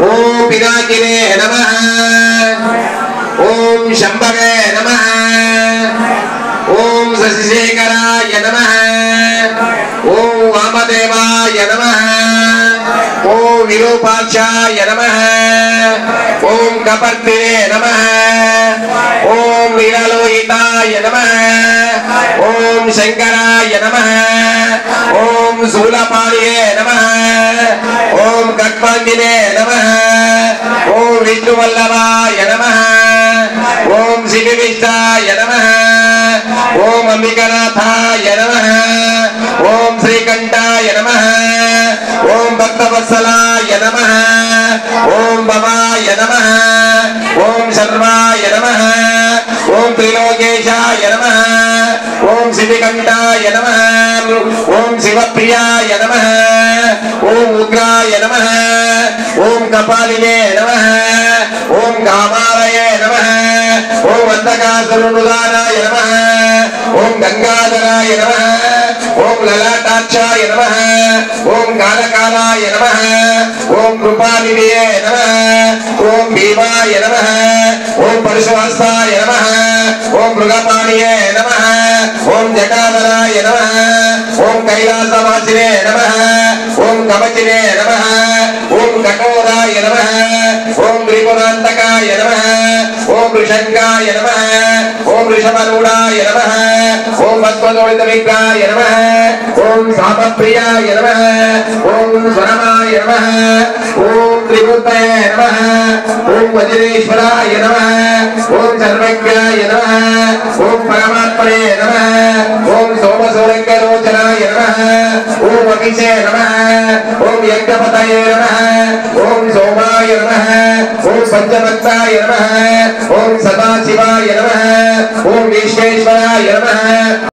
ओम पिनाकिने नमः ओम शंभवे नमः ओम शशिशेखराय नमः ओम वामदेवाय नमः ओम विरूपाक्षाय नमः ओम कपर्दिने नमः ओम नीललोहिताय नमः ओम शंकराय नमः ओम शूलपाणिये नमः ओम कट्पंडिने नमः ओम विष्णुवल्लभाय नमः ओम श्रीविष्टाय नमः ओम अंबिकानाथाय नमः ओम श्रीकंठाय नमः ओम भक्तवत्सलाय नमः ओम भवाय नमः ओम शर्वाय नमः ओम त्रिलोकेशाय नमः ओम शिवकंठाय नमः ओम शिवप्रियाय नमः ओम उग्राय नमः ओम कपालिने नमः ओम कामालये नमः ओम अंधकासुरनुदानाय नमः ओम गंगाधराय नमः ओम ललाटाक्षाय नमः ओम कालकालाय नमः ओम कृपानिधये नमः ओम भीमाय नमः ओम परशुहस्ताय नमः ओम मृगपाणिये नमः ओम जटाधराय नमः ओम कैलासवासिने नमः ओम कवचिने नमः ओम कठोराय नमः ओम त्रिपुरान्तकाय नमः ओम ऋषंगाय नमः ओम ऋषभरूढाय नमः ओम भस्मदोलितविग्रहाय नमः ओम सामप्रियाय नमः ओम स्वरमाय नमः ओम त्रिमूर्तये नमः ओम वज्रेश्वराय नमः ओम सर्वज्ञाय नमः ओम परमात्मने नमः ओम सोमसूरङ्गलोचनाय नमः ओम अभिषे नमः ओम यज्ञपतये नमः ओम सोमाय नमः ओम पंचभक्ताय नमः ओम सदाशिवाय नमः ओम विश्वेश्वराय नमः